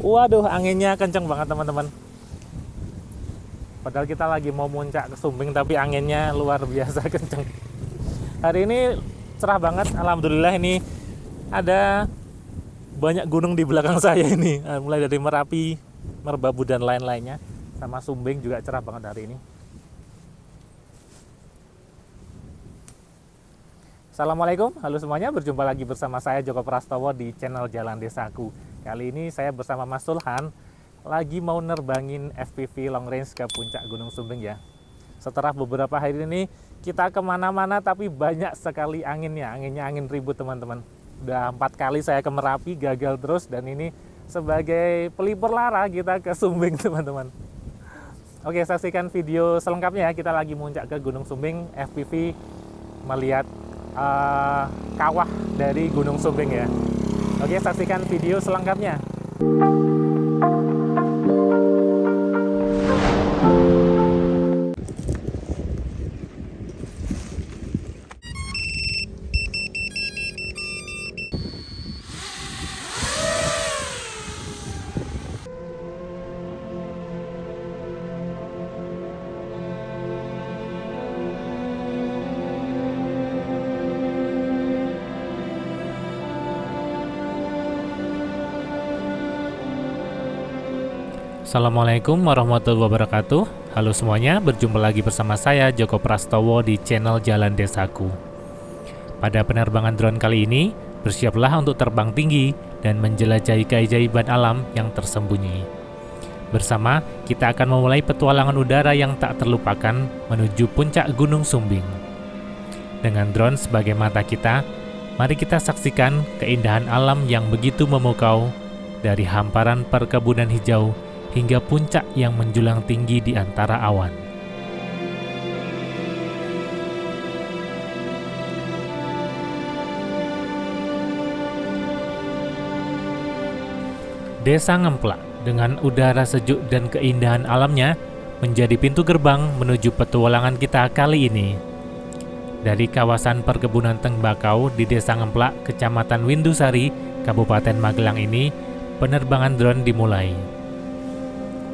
Waduh, anginnya kenceng banget teman-teman. Padahal kita lagi mau muncak ke Sumbing, tapi anginnya luar biasa kenceng. Hari ini cerah banget, alhamdulillah. Ini ada banyak gunung di belakang saya ini, mulai dari Merapi, Merbabu dan lain-lainnya, sama Sumbing juga cerah banget hari ini. Assalamualaikum, halo semuanya, berjumpa lagi bersama saya Joko Prastowo di channel Jalan Desaku. Kali ini saya bersama Mas Sulhan lagi mau nerbangin FPV long range ke puncak Gunung Sumbing ya. Setelah beberapa hari ini kita kemana-mana tapi banyak sekali anginnya angin ribut teman-teman. Udah 4 kali saya ke Merapi gagal terus, dan ini sebagai pelipur lara kita ke Sumbing teman-teman. Oke, saksikan video selengkapnya ya. Kita lagi muncak ke Gunung Sumbing FPV melihat kawah dari Gunung Sumbing ya. Oke, saksikan video selengkapnya. Assalamualaikum warahmatullahi wabarakatuh. Halo semuanya, berjumpa lagi bersama saya Joko Prastowo di channel Jalan Desaku. Pada penerbangan drone kali ini, bersiaplah untuk terbang tinggi dan menjelajahi keajaiban alam yang tersembunyi. Bersama, kita akan memulai petualangan udara yang tak terlupakan menuju puncak Gunung Sumbing. Dengan drone sebagai mata kita, mari kita saksikan keindahan alam yang begitu memukau dari hamparan perkebunan hijau hingga puncak yang menjulang tinggi di antara awan. Desa Ngemplak dengan udara sejuk dan keindahan alamnya menjadi pintu gerbang menuju petualangan kita kali ini. Dari kawasan perkebunan tembakau di Desa Ngemplak, Kecamatan Windusari, Kabupaten Magelang ini, penerbangan drone dimulai.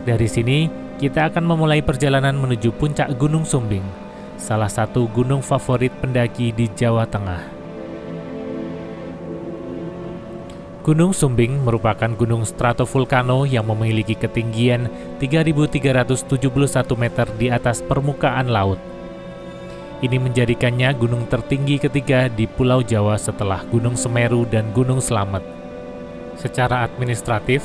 Dari sini, kita akan memulai perjalanan menuju puncak Gunung Sumbing, salah satu gunung favorit pendaki di Jawa Tengah. Gunung Sumbing merupakan gunung stratovulkano yang memiliki ketinggian 3.371 meter di atas permukaan laut. Ini menjadikannya gunung tertinggi ketiga di Pulau Jawa setelah Gunung Semeru dan Gunung Slamet. Secara administratif,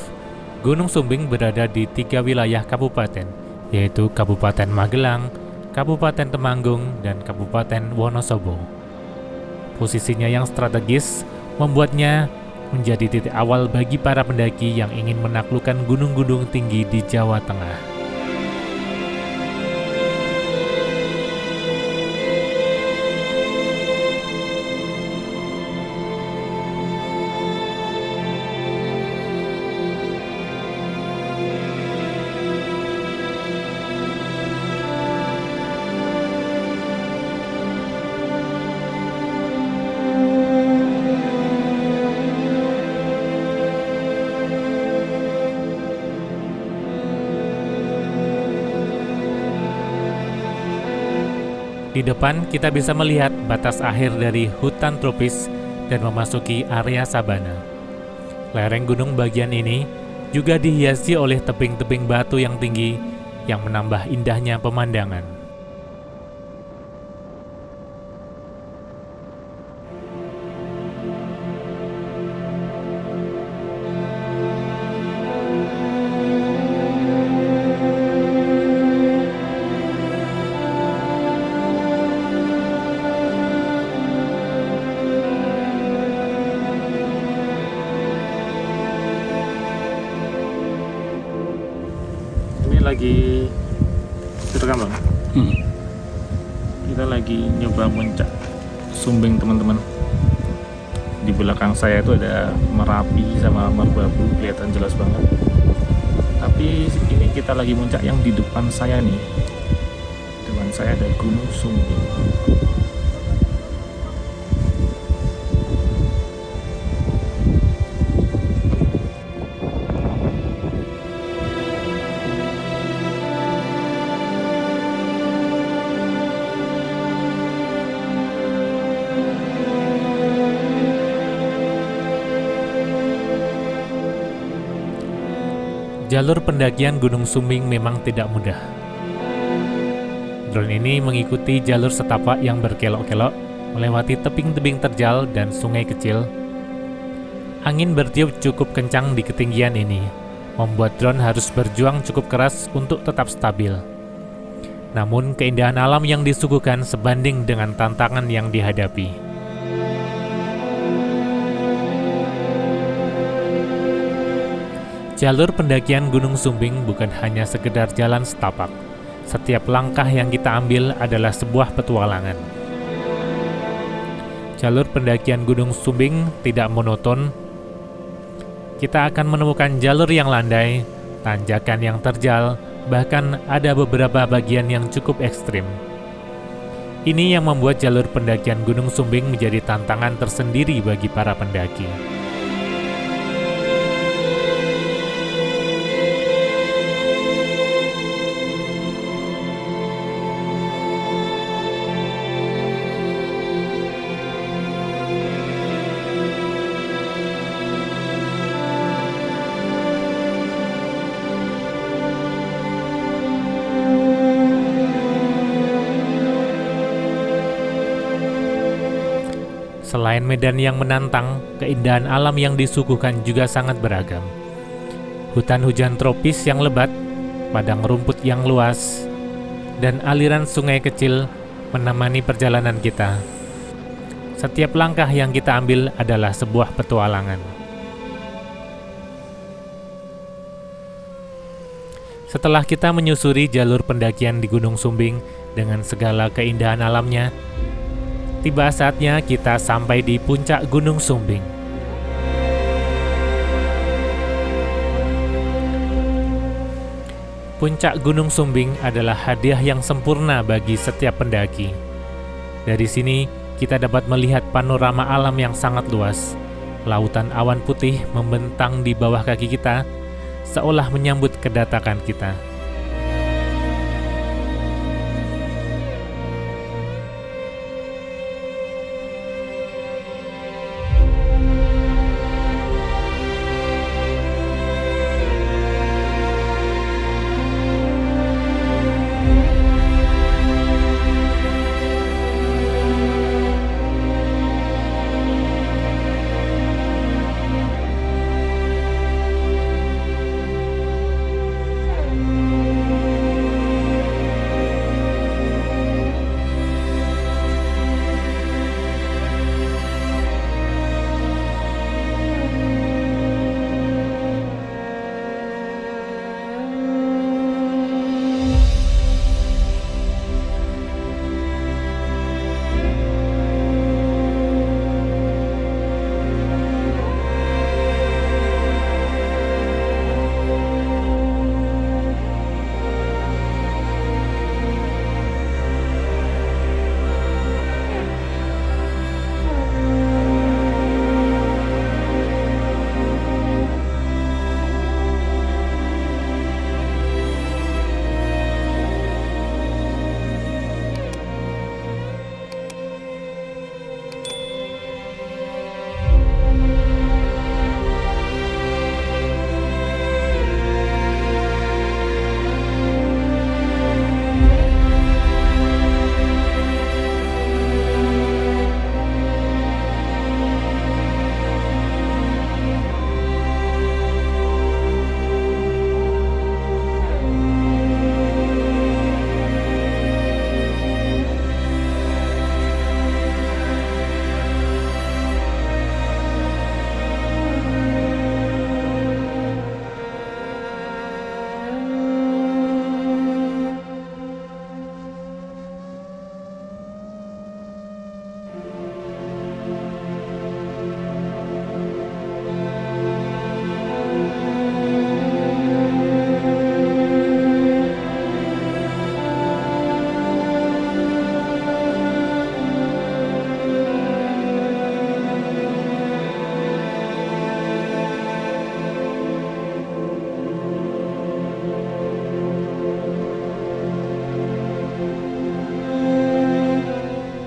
Gunung Sumbing berada di 3 wilayah kabupaten, yaitu Kabupaten Magelang, Kabupaten Temanggung, dan Kabupaten Wonosobo. Posisinya yang strategis membuatnya menjadi titik awal bagi para pendaki yang ingin menaklukkan gunung-gunung tinggi di Jawa Tengah. Di depan kita bisa melihat batas akhir dari hutan tropis dan memasuki area sabana. Lereng gunung bagian ini juga dihiasi oleh tebing-tebing batu yang tinggi yang menambah indahnya pemandangan. Lagi direkam bang. Kita lagi nyoba muncak Sumbing teman-teman. Di belakang saya itu ada Merapi sama Merbabu, kelihatan jelas banget. Tapi ini kita lagi muncak yang di depan saya nih. Depan saya ada Gunung Sumbing. Jalur pendakian Gunung Sumbing memang tidak mudah. Drone ini mengikuti jalur setapak yang berkelok-kelok, melewati tebing-tebing terjal dan sungai kecil. Angin bertiup cukup kencang di ketinggian ini, membuat drone harus berjuang cukup keras untuk tetap stabil. Namun keindahan alam yang disuguhkan sebanding dengan tantangan yang dihadapi. Jalur pendakian Gunung Sumbing bukan hanya sekedar jalan setapak. Setiap langkah yang kita ambil adalah sebuah petualangan. Jalur pendakian Gunung Sumbing tidak monoton. Kita akan menemukan jalur yang landai, tanjakan yang terjal, bahkan ada beberapa bagian yang cukup ekstrim. Ini yang membuat jalur pendakian Gunung Sumbing menjadi tantangan tersendiri bagi para pendaki. Selain medan yang menantang, keindahan alam yang disuguhkan juga sangat beragam. Hutan hujan tropis yang lebat, padang rumput yang luas, dan aliran sungai kecil menemani perjalanan kita. Setiap langkah yang kita ambil adalah sebuah petualangan. Setelah kita menyusuri jalur pendakian di Gunung Sumbing dengan segala keindahan alamnya, tiba saatnya kita sampai di puncak Gunung Sumbing. Puncak Gunung Sumbing adalah hadiah yang sempurna bagi setiap pendaki. Dari sini, kita dapat melihat panorama alam yang sangat luas. Lautan awan putih membentang di bawah kaki kita, seolah menyambut kedatangan kita.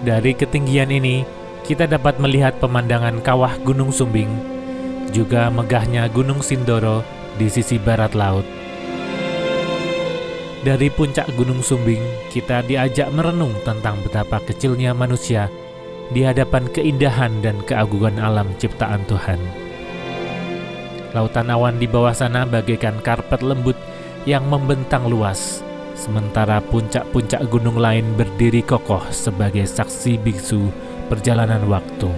Dari ketinggian ini, kita dapat melihat pemandangan kawah Gunung Sumbing, juga megahnya Gunung Sindoro di sisi barat laut. Dari puncak Gunung Sumbing, kita diajak merenung tentang betapa kecilnya manusia di hadapan keindahan dan keagungan alam ciptaan Tuhan. Lautan awan di bawah sana bagaikan karpet lembut yang membentang luas, sementara puncak-puncak gunung lain berdiri kokoh sebagai saksi bisu perjalanan waktu.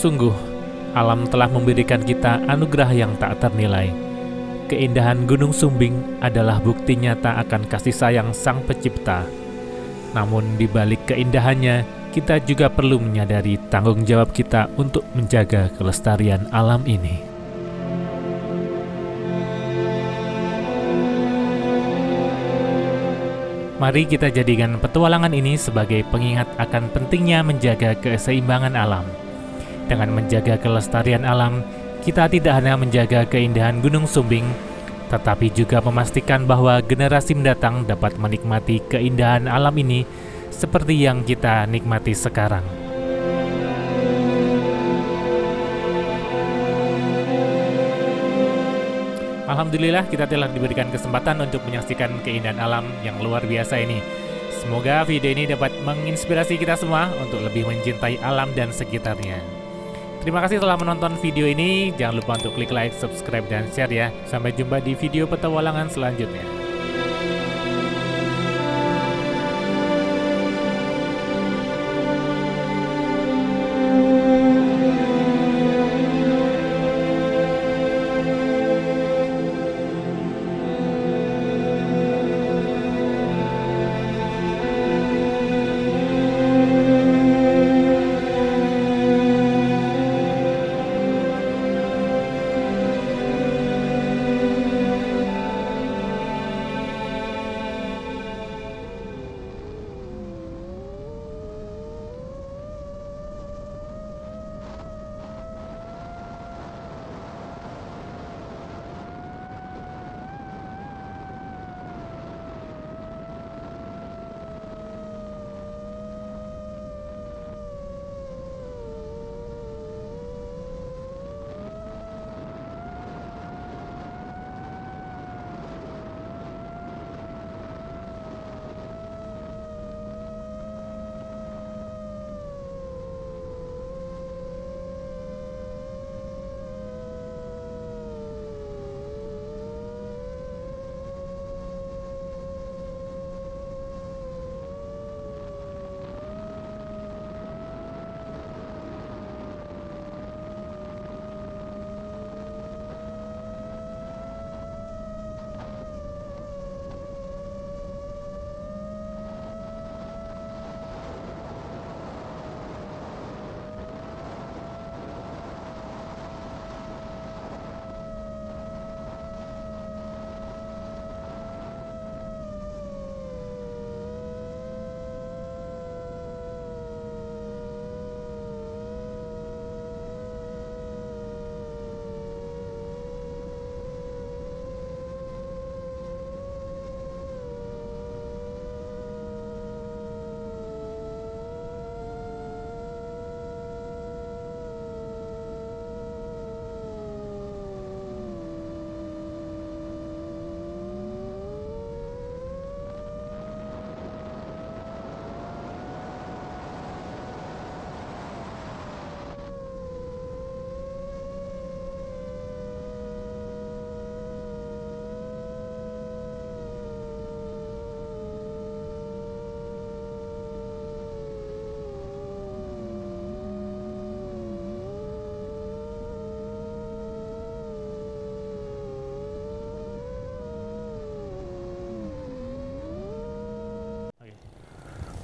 Sungguh, alam telah memberikan kita anugerah yang tak ternilai. Keindahan Gunung Sumbing adalah bukti nyata akan kasih sayang Sang Pencipta. Namun di balik keindahannya, kita juga perlu menyadari tanggung jawab kita untuk menjaga kelestarian alam ini. Mari kita jadikan petualangan ini sebagai pengingat akan pentingnya menjaga keseimbangan alam. Dengan menjaga kelestarian alam, kita tidak hanya menjaga keindahan Gunung Sumbing, tetapi juga memastikan bahwa generasi mendatang dapat menikmati keindahan alam ini seperti yang kita nikmati sekarang. Alhamdulillah, kita telah diberikan kesempatan untuk menyaksikan keindahan alam yang luar biasa ini. Semoga video ini dapat menginspirasi kita semua untuk lebih mencintai alam dan sekitarnya. Terima kasih telah menonton video ini. Jangan lupa untuk klik like, subscribe, dan share ya. Sampai jumpa di video petualangan selanjutnya.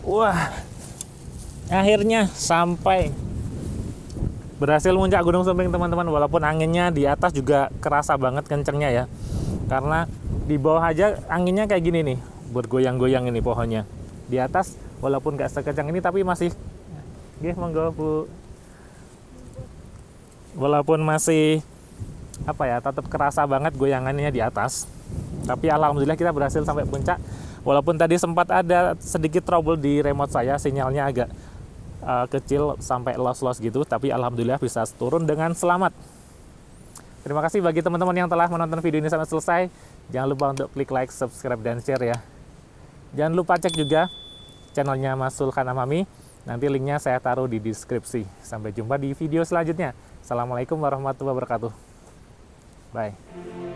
Wah, akhirnya sampai. Berhasil muncak Gunung Sumbing teman-teman. Walaupun anginnya di atas juga kerasa banget kencengnya ya. Karena di bawah aja anginnya kayak gini nih, bergoyang-goyang ini pohonnya. Di atas walaupun gak sekencang ini tapi masih, monggo Bu. Walaupun masih tetap kerasa banget goyangannya di atas. Tapi alhamdulillah kita berhasil sampai puncak. Walaupun tadi sempat ada sedikit trouble di remote saya, sinyalnya agak kecil sampai loss-loss gitu, tapi alhamdulillah bisa turun dengan selamat. Terima kasih bagi teman-teman yang telah menonton video ini sampai selesai. Jangan lupa untuk klik like, subscribe, dan share ya. Jangan lupa cek juga channelnya Mas Sulkhan Amami. Nanti linknya saya taruh di deskripsi. Sampai jumpa di video selanjutnya. Assalamualaikum warahmatullahi wabarakatuh. Bye.